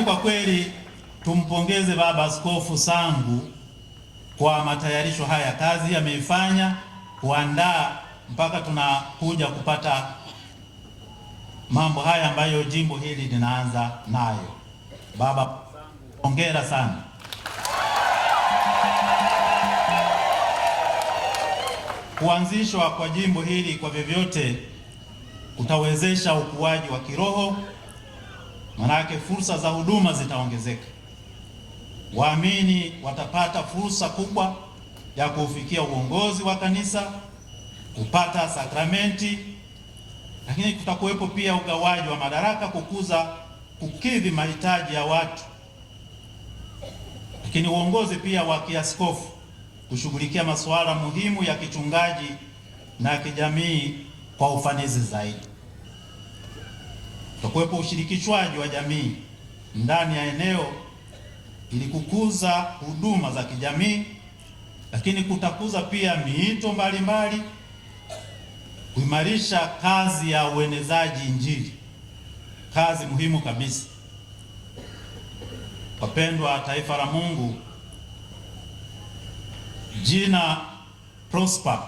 kwa kweli tumpongeze Baba Askofu Sangu kwa matayarisho haya. Kazi ameifanya kuandaa mpaka tunakuja kupata mambo haya ambayo jimbo hili linaanza nayo. Baba, hongera sana. Kuanzishwa kwa jimbo hili kwa vyovyote kutawezesha ukuaji wa kiroho, manake fursa za huduma zitaongezeka. Waamini watapata fursa kubwa ya kufikia uongozi wa kanisa, kupata sakramenti, lakini kutakuwepo pia ugawaji wa madaraka kukidhi mahitaji ya watu, lakini uongozi pia wa kiaskofu kushughulikia masuala muhimu ya kichungaji na kijamii kwa ufanisi zaidi. Kutakuwepo ushirikishwaji wa jamii ndani ya eneo ili kukuza huduma za kijamii, lakini kutakuza pia miito mbalimbali, kuimarisha kazi ya uenezaji Injili, kazi muhimu kabisa. Wapendwa taifa la Mungu, jina Prosper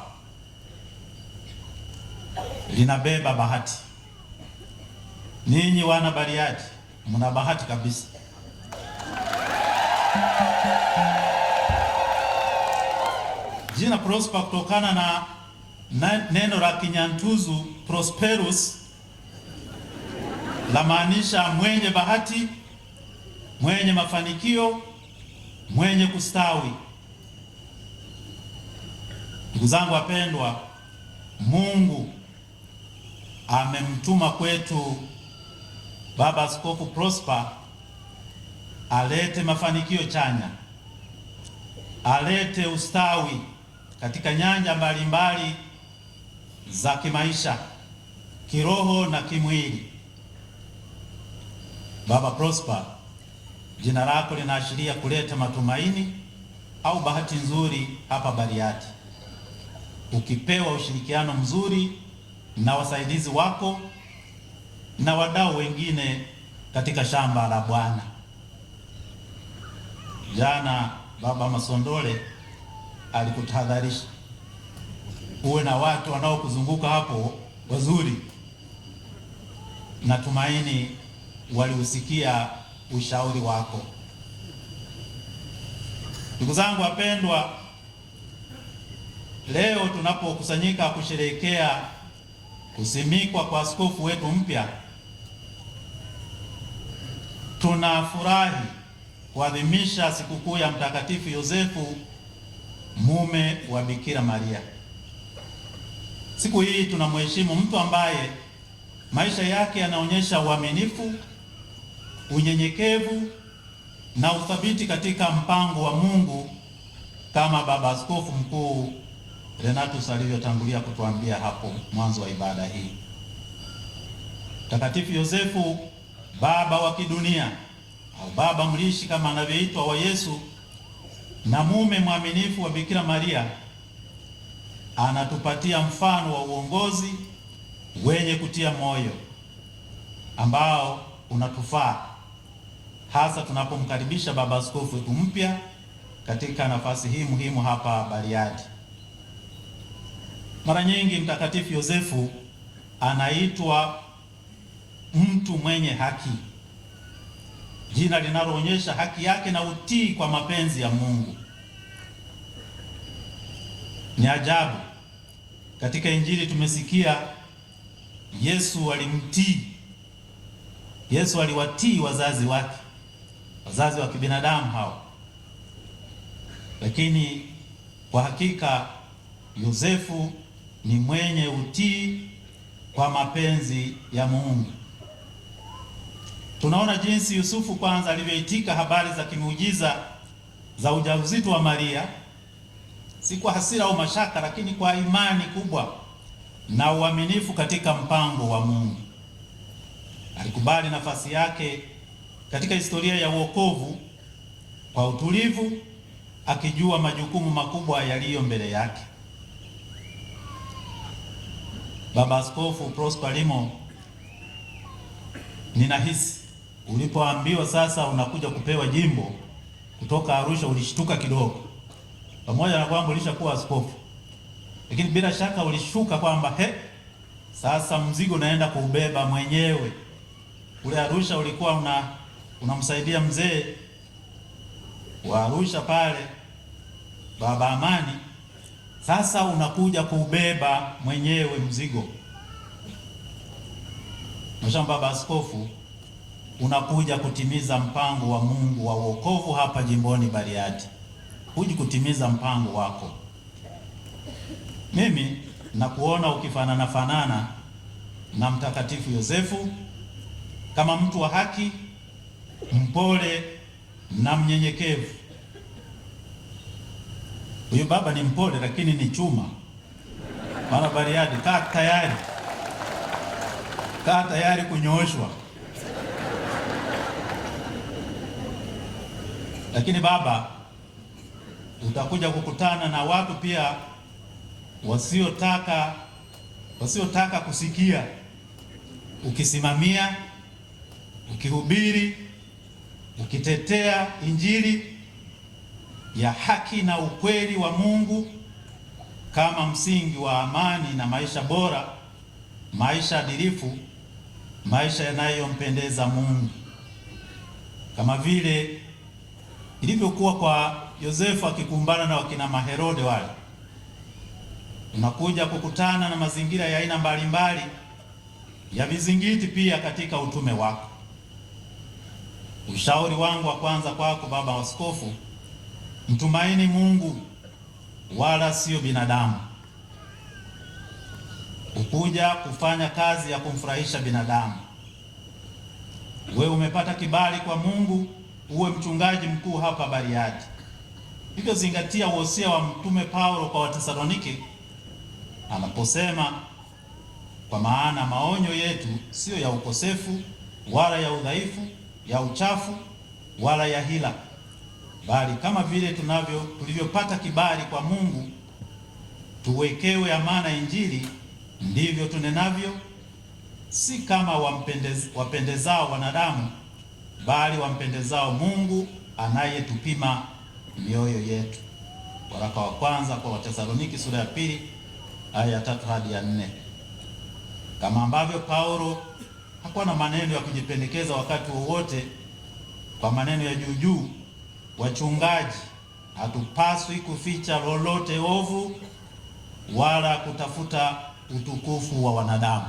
linabeba bahati. Ninyi wana Bariadi mna bahati kabisa. Jina Prosper kutokana na neno la Kinyantuzu prosperous, la maanisha mwenye bahati, mwenye mafanikio, mwenye kustawi. Ndugu zangu wapendwa, Mungu amemtuma kwetu Baba Askofu Prosper alete mafanikio chanya, alete ustawi katika nyanja mbalimbali za kimaisha, kiroho na kimwili. Baba Prosper, jina lako linaashiria kuleta matumaini au bahati nzuri hapa Bariadi. Ukipewa ushirikiano mzuri na wasaidizi wako na wadau wengine katika shamba la Bwana. Jana Baba Masondole alikutahadharisha uwe na watu wanaokuzunguka hapo wazuri. Natumaini waliusikia ushauri wako. Ndugu zangu wapendwa, leo tunapokusanyika kusherehekea kusimikwa kwa askofu wetu mpya, tunafurahi kuadhimisha sikukuu ya Mtakatifu Yosefu, mume wa Bikira Maria. Siku hii tunamheshimu mtu ambaye maisha yake yanaonyesha uaminifu, unyenyekevu na uthabiti katika mpango wa Mungu, kama Baba Askofu Mkuu Renatus alivyotangulia kutuambia hapo mwanzo wa ibada hii. Mtakatifu Yosefu, baba wa kidunia au baba mlishi kama anavyoitwa wa Yesu, na mume mwaminifu wa Bikira Maria, anatupatia mfano wa uongozi wenye kutia moyo ambao unatufaa hasa tunapomkaribisha Baba Askofu wetu mpya katika nafasi hii muhimu hapa Bariadi. Mara nyingi Mtakatifu Yosefu anaitwa mtu mwenye haki, jina linaloonyesha haki yake na utii kwa mapenzi ya Mungu. Ni ajabu, katika Injili tumesikia Yesu alimtii. Yesu aliwatii wazazi wake, wazazi wa kibinadamu hao. Lakini kwa hakika Yosefu ni mwenye utii kwa mapenzi ya Mungu. Tunaona jinsi Yusufu kwanza alivyoitika habari za kimuujiza za ujauzito wa Maria, si kwa hasira au mashaka, lakini kwa imani kubwa na uaminifu katika mpango wa Mungu. Alikubali nafasi yake katika historia ya wokovu kwa utulivu, akijua majukumu makubwa yaliyo mbele yake. Baba Askofu Prosper Limo, ninahisi ulipoambiwa sasa unakuja kupewa jimbo kutoka Arusha ulishtuka kidogo, pamoja na kwamba ulishakuwa askofu, lakini bila shaka ulishuka kwamba sasa mzigo naenda kuubeba mwenyewe. Kule Arusha ulikuwa unamsaidia mzee wa Arusha pale, Baba Amani, sasa unakuja kuubeba mwenyewe mzigo. Mhashamu Baba Askofu, unakuja kutimiza mpango wa Mungu wa wokovu hapa jimboni Bariadi. Huji kutimiza mpango wako. Mimi nakuona ukifanana na Mtakatifu Yosefu kama mtu wa haki, mpole na mnyenyekevu. Huyu baba ni mpole lakini ni chuma. Maana Bariadi, kaa tayari kunyooshwa. Lakini baba, utakuja kukutana na watu pia wasiotaka kusikia, ukisimamia, ukihubiri, ukitetea Injili ya haki na ukweli wa Mungu kama msingi wa amani na maisha bora, maisha adilifu, maisha yanayompendeza Mungu, kama vile ilivyokuwa kwa Yosefu akikumbana na wakina Maherode wale. Unakuja kukutana na mazingira ya aina mbalimbali ya vizingiti pia katika utume wako. Ushauri wangu wa kwanza kwako Baba Askofu, mtumaini Mungu wala sio binadamu. Ukuja kufanya kazi ya kumfurahisha binadamu. Wewe umepata kibali kwa Mungu uwe mchungaji mkuu hapa Bariadi. Hivyo zingatia wosia wa Mtume Paulo kwa Watesalonike anaposema, kwa maana maonyo yetu siyo ya ukosefu wala ya udhaifu, ya uchafu wala ya hila, bali kama vile tulivyopata kibali kwa Mungu tuwekewe amana Injili, ndivyo tunenavyo, si kama wapendezao wanadamu, bali wampendezao Mungu anayetupima mioyo yetu. Waraka wa kwanza kwa Watesaloniki sura ya 2 aya ya 3 hadi ya 4. Kama ambavyo Paulo hakuwa na maneno ya kujipendekeza wakati wowote kwa maneno ya juu, wachungaji hatupaswi kuficha lolote ovu wala kutafuta utukufu wa wanadamu.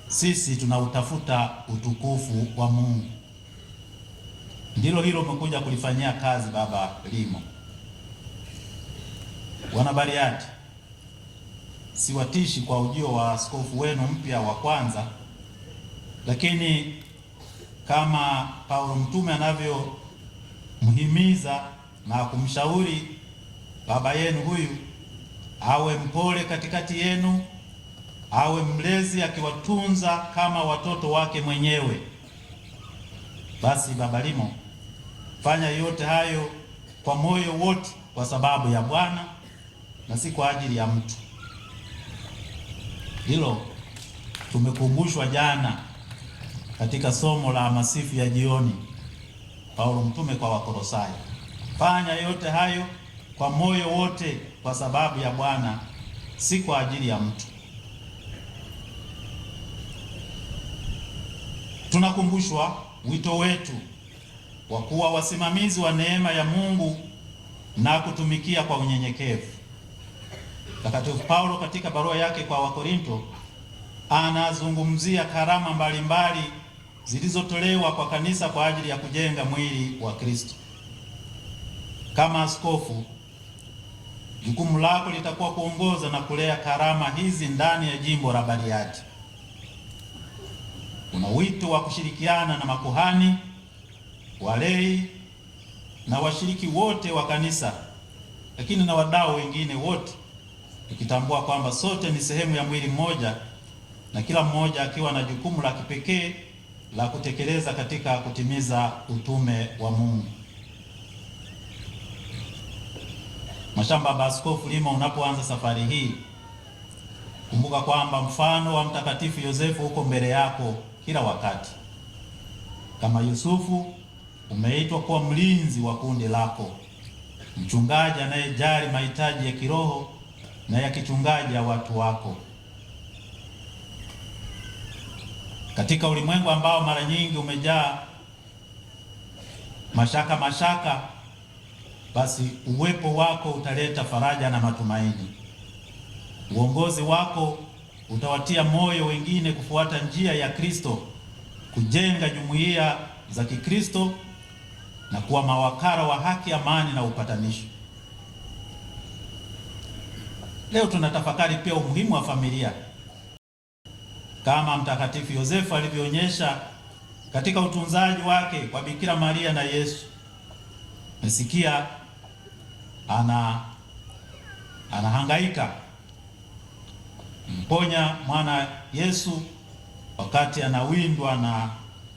Sisi tunautafuta utukufu wa Mungu. Ndilo hilo umekuja kulifanyia kazi Baba Limo. Wana Bariadi, siwatishi kwa ujio wa askofu wenu mpya wa kwanza, lakini kama Paulo mtume anavyomhimiza na kumshauri baba yenu huyu awe mpole katikati yenu, awe mlezi akiwatunza kama watoto wake mwenyewe, basi Baba Limo, fanya yote hayo kwa moyo wote kwa sababu ya Bwana na si kwa ajili ya mtu. Hilo tumekumbushwa jana katika somo la masifu ya jioni, Paulo mtume kwa Wakolosai. Fanya yote hayo kwa moyo wote kwa sababu ya Bwana, si kwa ajili ya mtu. Tunakumbushwa wito wetu wa kuwa wasimamizi wa neema ya Mungu na kutumikia kwa unyenyekevu. Mtakatifu Paulo katika barua yake kwa Wakorinto anazungumzia karama mbalimbali zilizotolewa kwa kanisa kwa ajili ya kujenga mwili wa Kristo. Kama askofu, jukumu lako litakuwa kuongoza na kulea karama hizi ndani ya jimbo la Bariadi. Kuna wito wa kushirikiana na makuhani, walei na washiriki wote wa kanisa, lakini na wadau wengine wote, tukitambua kwamba sote ni sehemu ya mwili mmoja na kila mmoja akiwa na jukumu la kipekee la kutekeleza katika kutimiza utume wa Mungu. Mhashamu Baba Askofu Limo, unapoanza safari hii, kumbuka kwamba mfano wa Mtakatifu Yosefu uko mbele yako kila wakati. Kama Yusufu, umeitwa kuwa mlinzi wa kundi lako, mchungaji anayejali mahitaji ya kiroho na ya kichungaji ya watu wako. Katika ulimwengu ambao mara nyingi umejaa mashaka, basi uwepo wako utaleta faraja na matumaini. Uongozi wako utawatia moyo wengine kufuata njia ya Kristo, kujenga jumuiya za Kikristo na kuwa mawakala wa haki, amani na upatanisho. Leo tunatafakari pia umuhimu wa familia, kama Mtakatifu Yosefu alivyoonyesha katika utunzaji wake kwa Bikira Maria na Yesu. Mesikia anahangaika mponya mwana Yesu wakati anawindwa na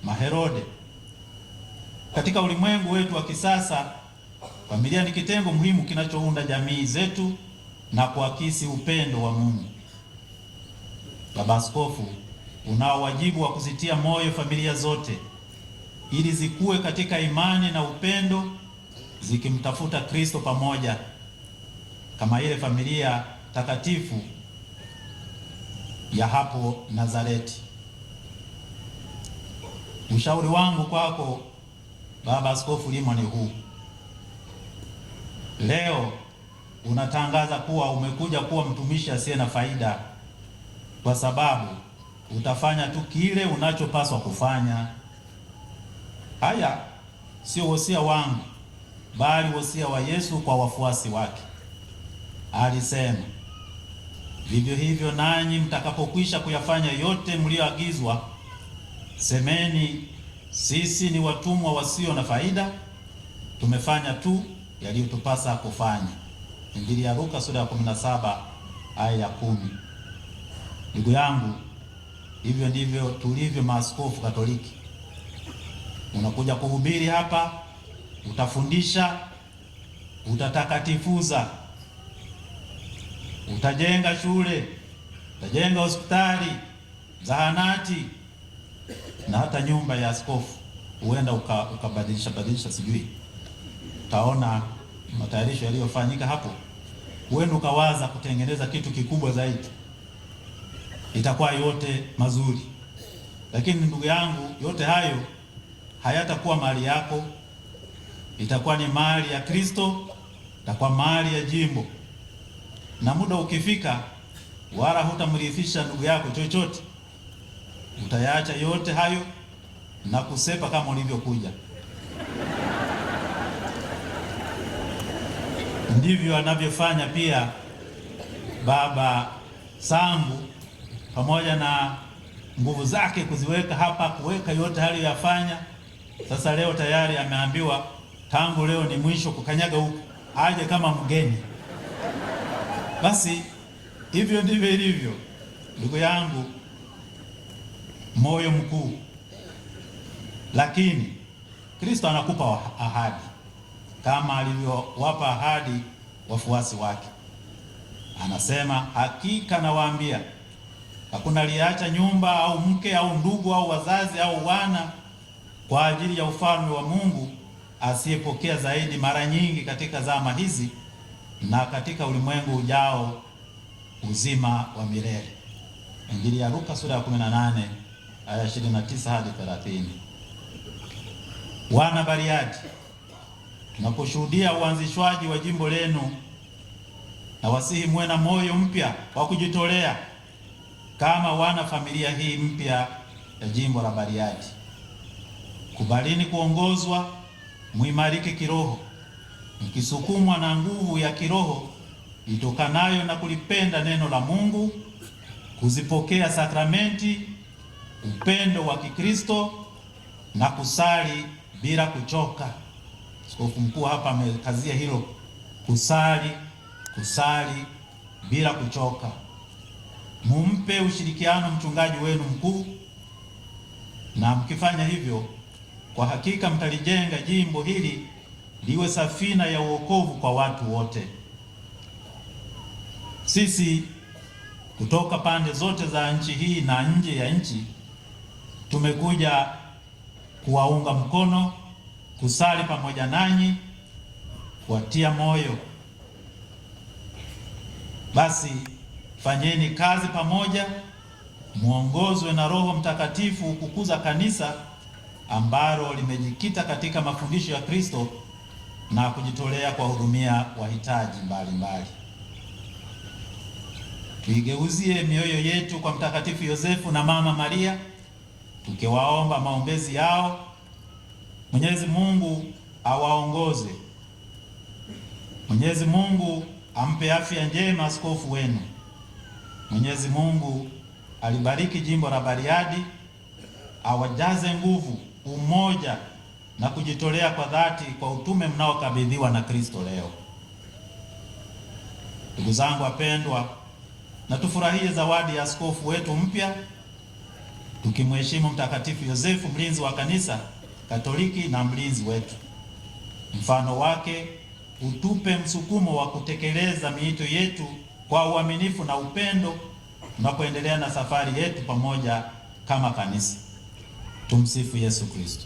Maherode. Katika ulimwengu wetu wa kisasa, familia ni kitengo muhimu kinachounda jamii zetu na kuakisi upendo wa Mungu. Baba Askofu, unao wajibu wa kuzitia moyo familia zote ili zikue katika imani na upendo, zikimtafuta Kristo pamoja, kama ile familia takatifu ya hapo Nazareti. Ushauri wangu kwako Baba Askofu Limo ni huu. Leo unatangaza kuwa umekuja kuwa mtumishi asiye na faida, kwa sababu utafanya tu kile unachopaswa kufanya. Haya sio wosia wangu, bali wosia wa Yesu kwa wafuasi wake. Alisema, vivyo hivyo nanyi mtakapokwisha kuyafanya yote mlioagizwa, semeni, sisi ni watumwa wasio na faida, tumefanya tu yaliyotupasa kufanya. Injili ya Luka sura ya 17 aya ya 10. Ndugu yangu, hivyo ndivyo tulivyo maaskofu Katoliki. Unakuja kuhubiri hapa, utafundisha, utatakatifuza, utajenga shule, utajenga hospitali, zahanati na hata nyumba ya askofu. Huenda ukabadilisha sijui. Utaona matayarisho yaliyofanyika hapo. Huenda ukawaza kutengeneza kitu kikubwa zaidi. Itakuwa yote mazuri. Lakini ndugu yangu, yote hayo hayatakuwa mali yako. Itakuwa ni mali ya Kristo, itakuwa mali ya jimbo. Na muda ukifika, wala hutamrithisha ndugu yako chochote. Utayaacha yote hayo na kusepa kama ulivyokuja. Ndivyo anavyofanya pia Baba Sangu, pamoja na nguvu zake kuziweka hapa, kuweka yote aliyoyafanya. Sasa leo tayari ameambiwa tangu leo ni mwisho kukanyaga huko, aje kama mgeni. Basi hivyo ndivyo ilivyo, ndugu yangu, moyo mkuu. Lakini Kristo anakupa ahadi kama alivyowapa ahadi wafuasi wake. Anasema, hakika nawaambia, hakuna aliyeacha nyumba au mke au ndugu au wazazi au wana kwa ajili ya ufalme wa Mungu asiyepokea zaidi mara nyingi katika zama hizi na katika ulimwengu ujao uzima wa milele. Injili ya Luka sura ya 18 aya 29 hadi 30. Wana Bariadi, tunaposhuhudia uanzishwaji wa jimbo lenu, na wasihi muwe na moyo mpya wa kujitolea kama wana familia hii mpya ya jimbo la Bariadi. Kubalini kuongozwa, muimarike kiroho, mkisukumwa na nguvu ya kiroho itokanayo na kulipenda neno la Mungu, kuzipokea sakramenti, upendo wa Kikristo na kusali bila kuchoka. Askofu mkuu hapa amekazia hilo, kusali bila kuchoka. Mumpe ushirikiano mchungaji wenu mkuu, na mkifanya hivyo, kwa hakika mtalijenga jimbo hili liwe safina ya uokovu kwa watu wote. Sisi kutoka pande zote za nchi hii na nje ya nchi tumekuja kuwaunga mkono, kusali pamoja nanyi, kuwatia moyo. Basi fanyeni kazi pamoja, muongozwe na Roho Mtakatifu kukuza kanisa ambalo limejikita katika mafundisho ya Kristo na kujitolea kwa hudumia wahitaji mbalimbali. Tuigeuzie mioyo yetu kwa Mtakatifu Yosefu na Mama Maria, tukiwaomba maombezi yao. Mwenyezi Mungu awaongoze. Mwenyezi Mungu ampe afya njema askofu wenu. Mwenyezi Mungu alibariki jimbo la Bariadi, awajaze nguvu, umoja na kujitolea kwa dhati kwa utume mnaokabidhiwa na Kristo leo. Ndugu zangu wapendwa, na tufurahie zawadi ya askofu wetu mpya, tukimheshimu Mtakatifu Yosefu, mlinzi wa kanisa Katoliki na mlinzi wetu. Mfano wake utupe msukumo wa kutekeleza miito yetu kwa uaminifu na upendo tunapoendelea na safari yetu pamoja kama kanisa. Tumsifu Yesu Kristo.